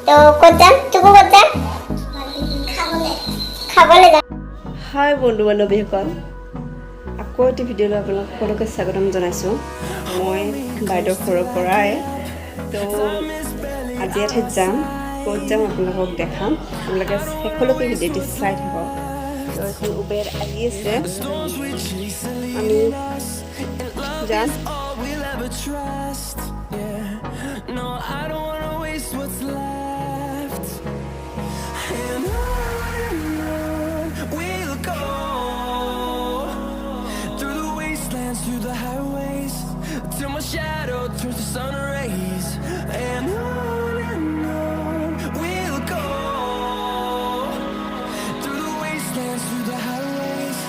তো ক'ত যাম তোকো ক'ত যাম খাবলৈ যাম হাই বন্ধু বান্ধৱীসকল আকৌ এটি ভিডিঅ'লৈ আপোনালোক সকলোকে স্বাগতম জনাইছোঁ মই বাইদেউৰ ঘৰৰ পৰাই তো আজি এঠাইত যাম ক'ত যাম আপোনালোকক দেখাম আপোনালোকে শেষলৈকে ভিডিঅ'টি চাই থাকক তো এখন উবেৰ আহি আছে আমি যাম through the highways till my shadow turns to sun rays and on we'll go through the wastelands through the highways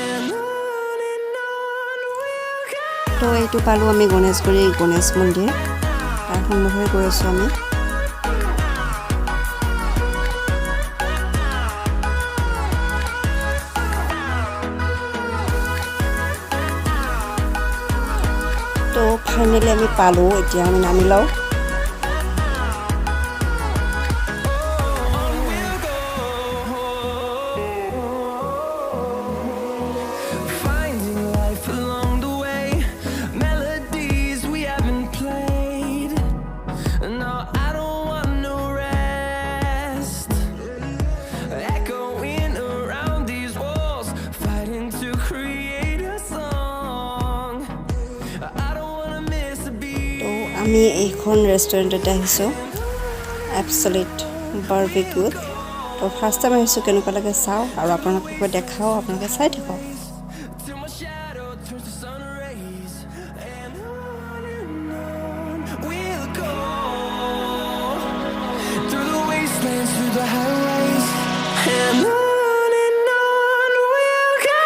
and on we'll go তো এইটো পালোঁ আমি গণেশগুৰি গণেশ মন্দিৰ তাৰ সন্মুখে গৈ আছোঁ আমি তো ফাইনেলি আমি পালোঁ এতিয়া আমি নামি লওঁ finding life along the way melodies we haven't played no I don't want no rest echoing around these walls fighting to create a song I don't want to miss a beat তো আমি এইখন ৰেষ্টুৰেণ্টত আহিছোঁ এপছলিট বাৰ্বিকিউত তো first time আহিছোঁ কেনেকুৱা লাগে চাওঁ আৰু আপোনালোকক দেখাওঁ আপোনালোকে চাই থাকক till my shadow turns to sun rays and on we'll go through the wastelands through the highways and on we'll go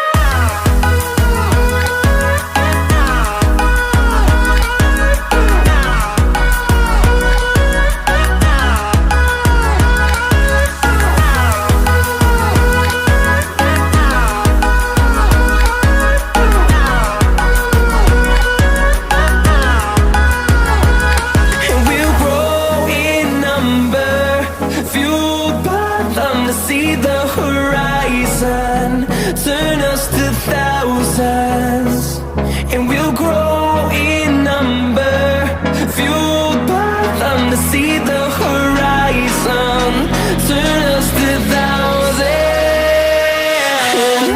And we'll grow in number, fueled by them to see the horizon, turn us to thousands. And we'll grow in number, fueled by them to see the horizon, turn us to thousands. And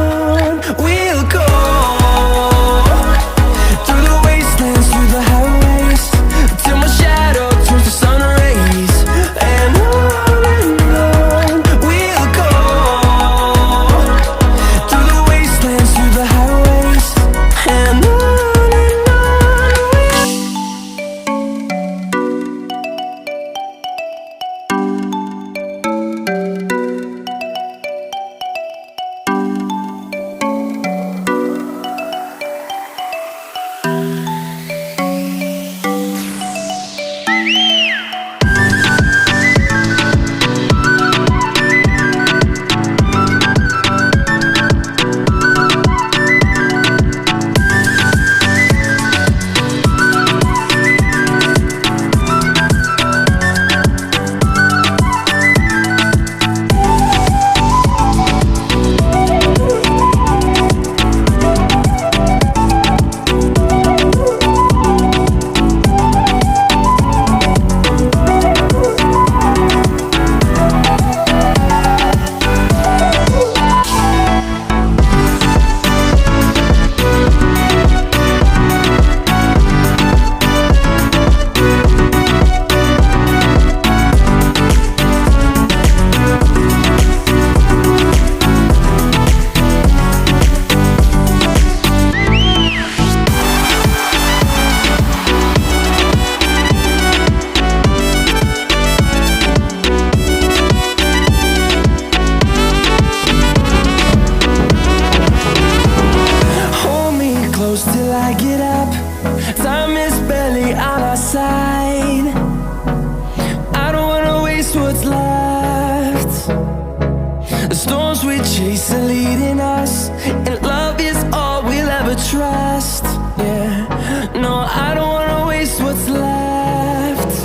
on we'll go through the wastelands, through the highways, till my shadow turns to sun rays. And on we'll go through the wastelands, through the highways. And on hold me close till I get up. Time is barely on our side. I don't wanna waste what's left. The storms we chase are leading us, and love is all we'll ever trust. Yeah, no, I don't wanna waste what's left.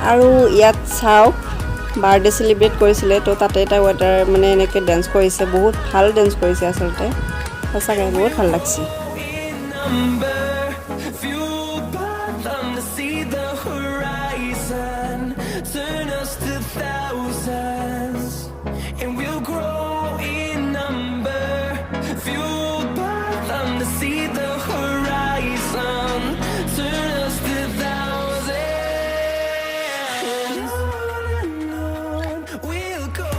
আৰু ইয়াত চাওক birthday celebrate কৰিছিলে তো তাতে এটা water মানে এনেকৈ dense কৰিছে বহুত ভাল ডেন্স কৰিছে আচলতে সঁচাকৈ বহুত ভাল লাগছে Fueled by them to see the horizon, turn us to thousands, and we'll grow in number. Fueled by them to see the horizon, turn us to thousands. On we'll go.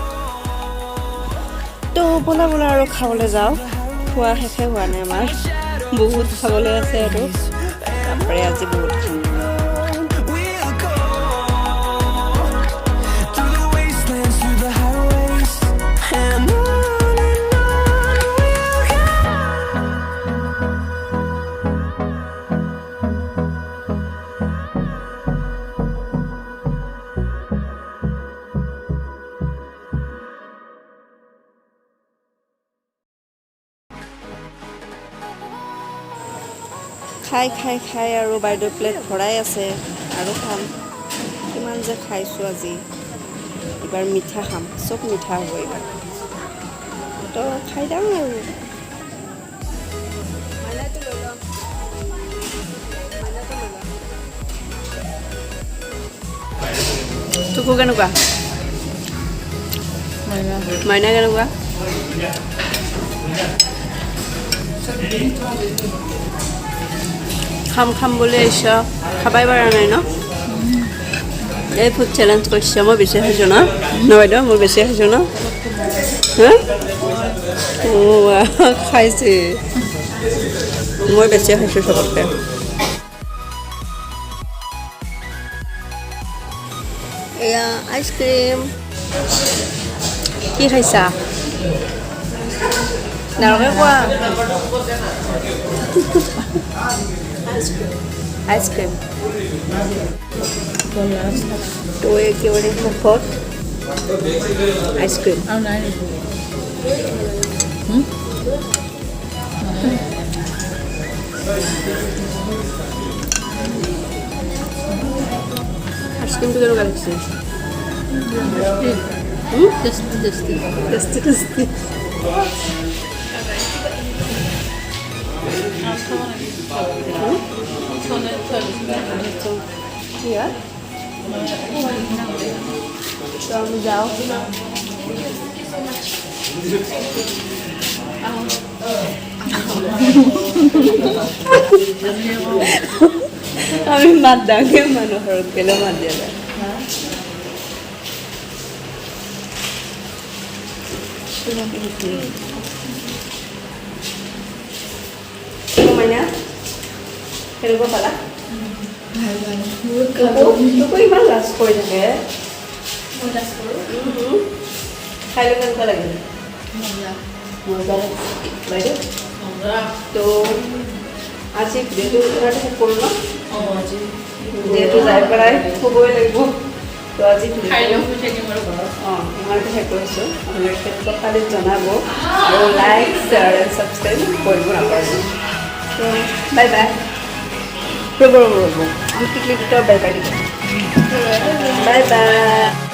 তো বলা বলা আৰু খাবলৈ যাওঁ খোৱা শেষে হোৱা নাই আমাৰ বহুত খাবলৈ আছে আৰু তারপরে আজি বহুত খাম We'll go through the wastelands, through the highways, and on we'll go. খাই খাই খাই আৰু বাইদেউ প্লেট ভৰাই আছে আৰু খাম কিমান যে খাইছোঁ আজি এইবাৰ মিঠা খাম চব মিঠা হ'ব এইবাৰ তো খাই যাম আৰু তোকো কেনেকুৱা মাইনা কেনেকুৱা খাম খাম বুলি আহিছ খাবাই পৰা নাই ন এই ফুড চেলেঞ্জ কৰিছে মই বেছি খাইছোঁ ন বাইদেউ মই বেছি খাইছোঁ ন হা খাইছে মই বেছি খাইছোঁ চবতকৈ এয়া আইচক্ৰীম কি খাইছা নাৰকে কোৱা আইসক্রিম তো একেবারে মুখত আইসক্রিম আইসক্রিমটা কেন লাগছে tasty tasty Iya. Kamu jauh. Kami madangnya mana harus kena madangnya. Namanya? Kenapa pala? Tuko iman las koi থাকে খাইলে কেনেকুৱা লাগে মজা লাগে তো আজি ভিডিঅ'টো ইমানতে শেষ কৰোঁ ন যিহেতু যাই পেলাই শুবই লাগিব তো আজি ইমানতে শেষ কৰিছোঁ আপোনালোকে কেনেকুৱা পালে জনাব আৰু লাইক শ্বেয়াৰ এণ্ড ছাবস্ক্ৰাইব কৰিব নাপাহৰিব তো বাই বাই রব আমি টিকলি দুটো বাই বাই বাই বাই